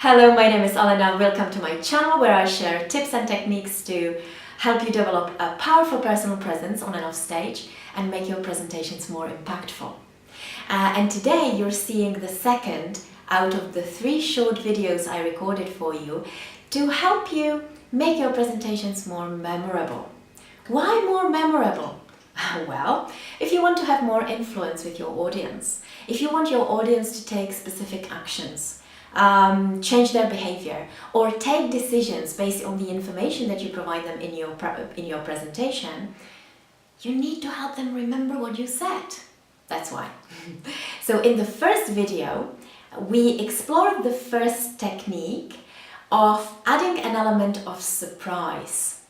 Hello, my name is Alena. Welcome to my channel where I share tips and techniques to help you develop a powerful personal presence on and off stage and make your presentations more impactful. And today you're seeing the second out of the 3 short videos I recorded for you to help you make your presentations more memorable. Why more memorable? Well, if you want to have more influence with your audience, if you want your audience to take specific actions, change their behavior, or take decisions based on the information that you provide them in your presentation, you need to help them remember what you said. That's why. So in the first video, we explored the first technique of adding an element of surprise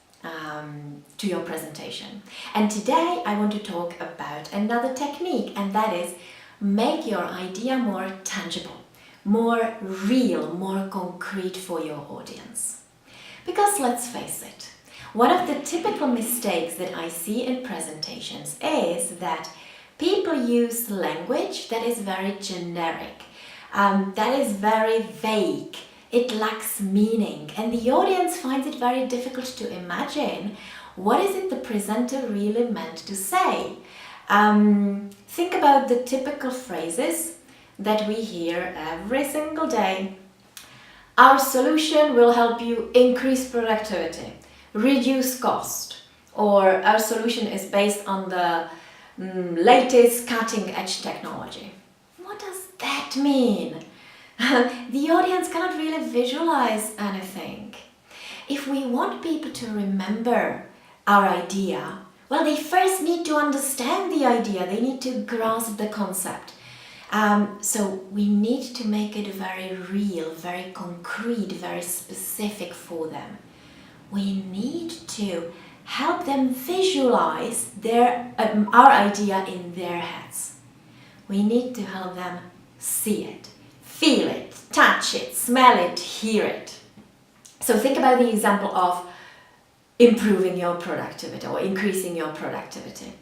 to your presentation. And today I want to talk about another technique, and that is make your idea more tangible, more real, more concrete for your audience. Because let's face it, one of the typical mistakes that I see in presentations is that people use language that is very generic, that is very vague. It lacks meaning, and the audience finds it very difficult to imagine what is it the presenter really meant to say. Think about the typical phrases that we hear every single day. Our solution will help you increase productivity, reduce cost, or our solution is based on the latest cutting-edge technology. What does that mean? The audience cannot really visualize anything. If we want people to remember our idea, well, they first need to understand the idea. They need to grasp the concept. So we need to make it very real, very concrete, very specific for them. We need to help them visualize our idea in their heads. We need to help them see it, feel it, touch it, smell it, hear it. So think about the example of improving your productivity or increasing your productivity.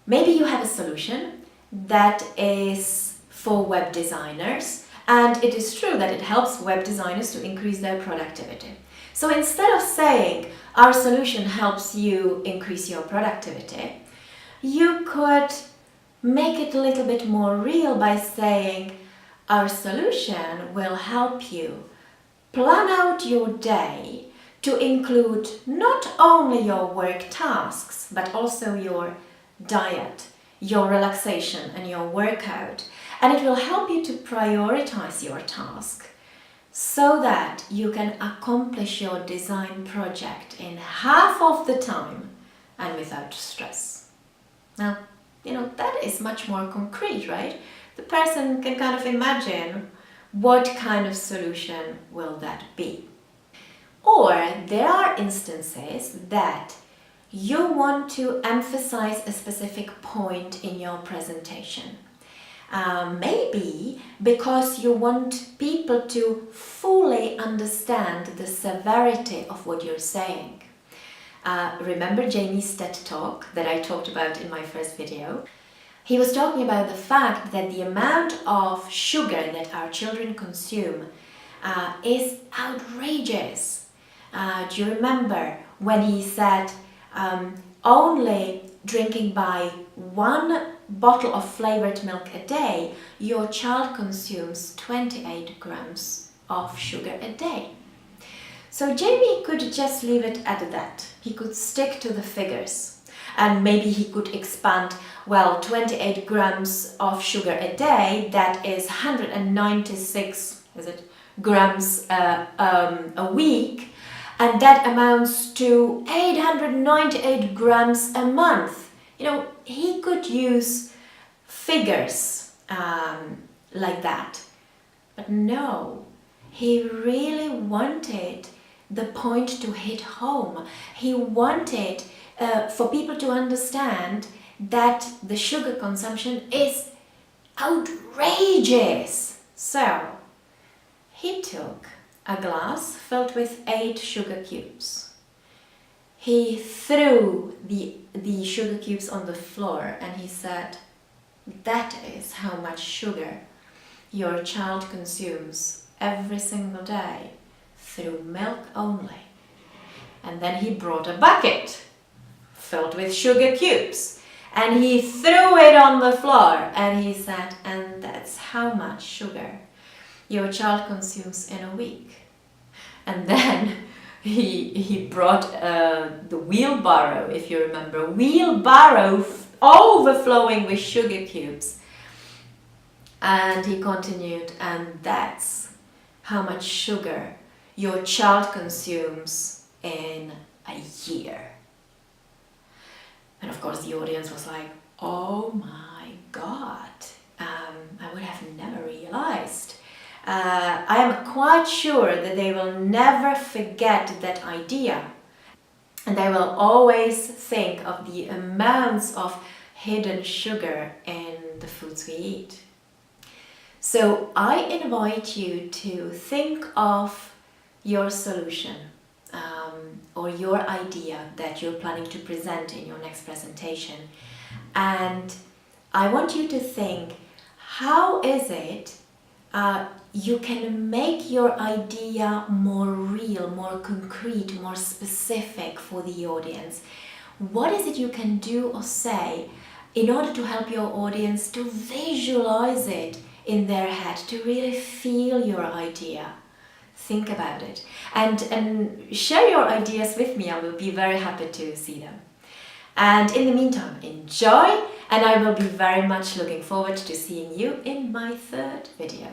Maybe you have a solution that is for web designers, and it is true that it helps web designers to increase their productivity. So instead of saying our solution helps you increase your productivity, you could make it a little bit more real by saying our solution will help you plan out your day to include not only your work tasks, but also your diet, your relaxation and your workout. And it will help you to prioritize your task so that you can accomplish your design project in half of the time and without stress. Now, that is much more concrete, right? The person can kind of imagine what kind of solution will that be. Or there are instances that you want to emphasize a specific point in your presentation. Maybe because you want people to fully understand the severity of what you're saying. Remember Jamie's TED Talk that I talked about in my first video? He was talking about the fact that the amount of sugar that our children consume is outrageous. Do you remember when he said only drinking by 1 bottle of flavored milk a day, your child consumes 28 grams of sugar a day? So Jamie could just leave it at that. He could stick to the figures, and maybe he could expand, 28 grams of sugar a day, that is 196 grams a week, and that amounts to 898 grams a month. He could use figures like that. But no, he really wanted the point to hit home. He wanted for people to understand that the sugar consumption is outrageous. So he took a glass filled with 8 sugar cubes. He threw the sugar cubes on the floor and he said, that is how much sugar your child consumes every single day through milk only. And then he brought a bucket filled with sugar cubes and he threw it on the floor and he said, and that's how much sugar your child consumes in a week. And then he brought the wheelbarrow, if you remember, wheelbarrow overflowing with sugar cubes. And he continued, and that's how much sugar your child consumes in a year. And of course the audience was like, oh my God, I would have never realized. I am quite sure that they will never forget that idea. And they will always think of the amounts of hidden sugar in the foods we eat. So I invite you to think of your solution or your idea that you're planning to present in your next presentation. And I want you to think, how is it you can make your idea more real, more concrete, more specific for the audience? What is it you can do or say in order to help your audience to visualize it in their head, to really feel your idea? Think about it and share your ideas with me. I will be very happy to see them. And in the meantime, enjoy, and I will be very much looking forward to seeing you in my third video.